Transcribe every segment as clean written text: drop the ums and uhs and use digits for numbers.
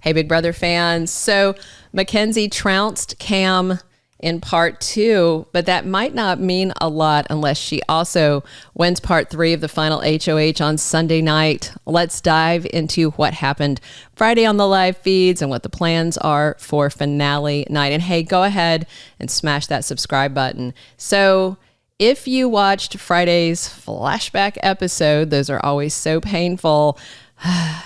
Hey, Big Brother fans. So Makensy trounced Cam in part 2, but that might not mean a lot unless she also wins part 3 of the final HoH on Sunday night. Let's dive into what happened Friday on the live feeds and what the plans are for finale night. And hey, go ahead and smash that subscribe button. So if you watched Friday's flashback episode, those are always so painful.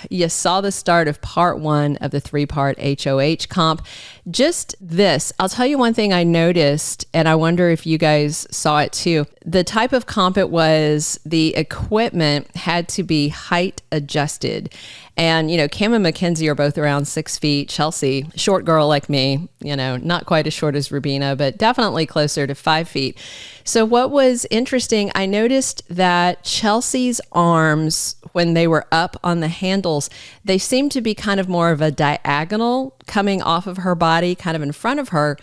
You saw the start of part 1 of the 3-part HoH comp. Just this, I'll tell you one thing I noticed, and I wonder if you guys saw it too. The type of comp it was, the equipment had to be height adjusted. And, Cam and Makensy are both around 6 feet. Chelsie, short girl like me, not quite as short as Rubina, but definitely closer to 5 feet. So what was interesting, I noticed that Chelsea's arms, when they were up on the handles, they seemed to be kind of more of a diagonal coming off of her body, kind of in front of her,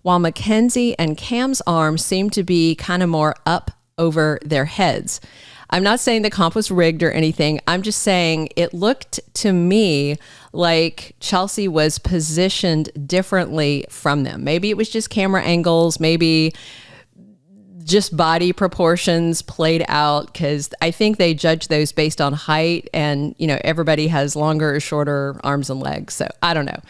while Makensy and Cam's arms seemed to be kind of more up over their heads. I'm not saying the comp was rigged or anything. I'm just saying it looked to me like Chelsie was positioned differently from them. Maybe it was just camera angles, maybe just body proportions played out, because I think they judge those based on height, and everybody has longer or shorter arms and legs. So I don't know.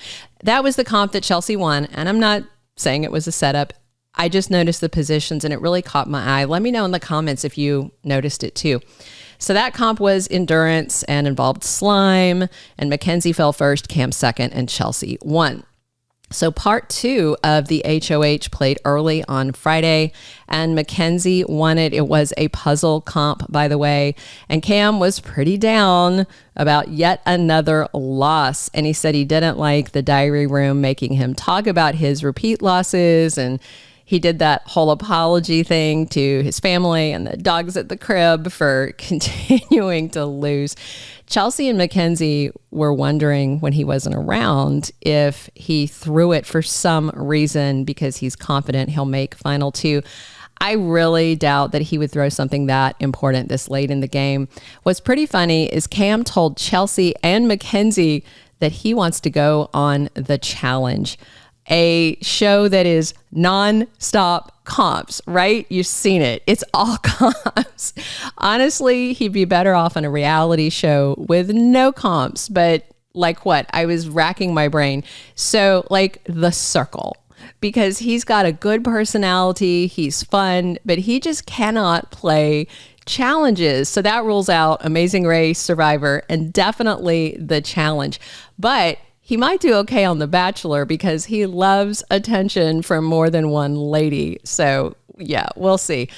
That was the comp that Chelsie won, and I'm not saying it was a setup. I just noticed the positions and it really caught my eye. Let me know in the comments if you noticed it too. So that comp was endurance and involved slime, and Makensy fell first, Cam second, and Chelsie won. So part 2 of the HoH played early on Friday, and Makensy won it. It was a puzzle comp, by the way, and Cam was pretty down about yet another loss. And he said he didn't like the diary room making him talk about his repeat losses, and he did that whole apology thing to his family and the dogs at the crib for continuing to lose. Chelsie and Makensy were wondering when he wasn't around if he threw it for some reason because he's confident he'll make final 2. I really doubt that he would throw something that important this late in the game. What's pretty funny is Cam told Chelsie and Makensy that he wants to go on The Challenge, a show that is non-stop comps, right? You've seen it. It's all comps. Honestly, he'd be better off on a reality show with no comps, but like what? I was racking my brain. So like The Circle, because he's got a good personality, he's fun, but he just cannot play challenges. So that rules out Amazing Race, Survivor, and definitely The Challenge. But he might do okay on The Bachelor because he loves attention from more than one lady. So yeah, we'll see.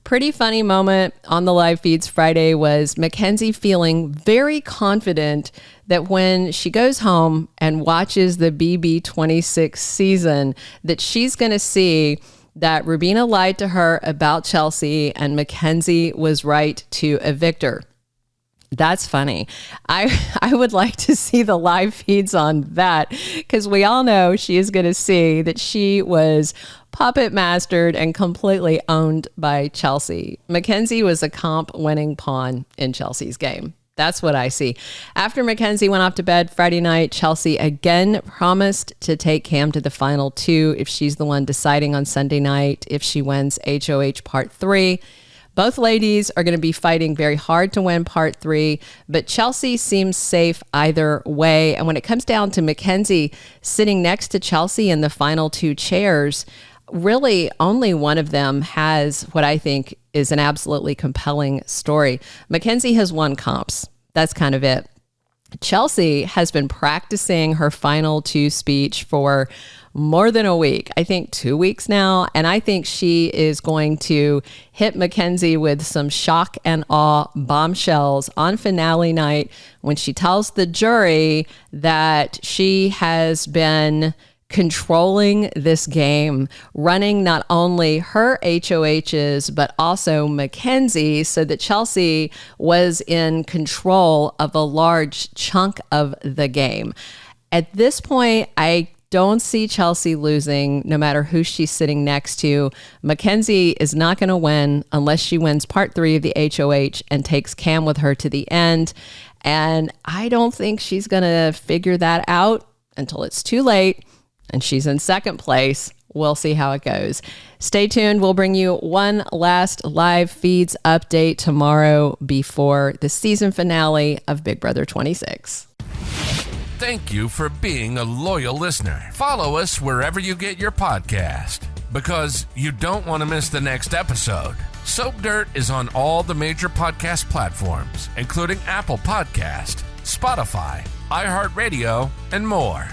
Pretty funny moment on the live feeds Friday was Makensy feeling very confident that when she goes home and watches the BB26 season, that she's going to see that Rubina lied to her about Chelsie and Makensy was right to evict her. That's funny. I would like to see the live feeds on that, because we all know she is going to see that she was puppet mastered and completely owned by Chelsie. Makensy was a comp winning pawn in Chelsea's game. That's what I see. After Makensy went off to bed Friday night, Chelsie again promised to take Cam to the final 2 if she's the one deciding on Sunday night if she wins HoH part 3. Both ladies are going to be fighting very hard to win part 3, but Chelsie seems safe either way. And when it comes down to Makensy sitting next to Chelsie in the final 2 chairs, really only one of them has what I think is an absolutely compelling story. Makensy has won comps. That's kind of it. Chelsie has been practicing her final 2 speech for more than a week, I think 2 weeks now. And I think she is going to hit Makensy with some shock and awe bombshells on finale night when she tells the jury that she has been controlling this game, running not only her HoHs, but also Makensy, so that Chelsie was in control of a large chunk of the game. At this point, I don't see Chelsie losing no matter who she's sitting next to. Makensy is not going to win unless she wins part 3 of the HoH and takes Cam with her to the end. And I don't think she's going to figure that out until it's too late and she's in second place. We'll see how it goes. Stay tuned. We'll bring you one last live feeds update tomorrow before the season finale of Big Brother 26. Thank you for being a loyal listener. Follow us wherever you get your podcast, because you don't want to miss the next episode. Soap Dirt is on all the major podcast platforms, including Apple Podcast, Spotify, iHeartRadio, and more.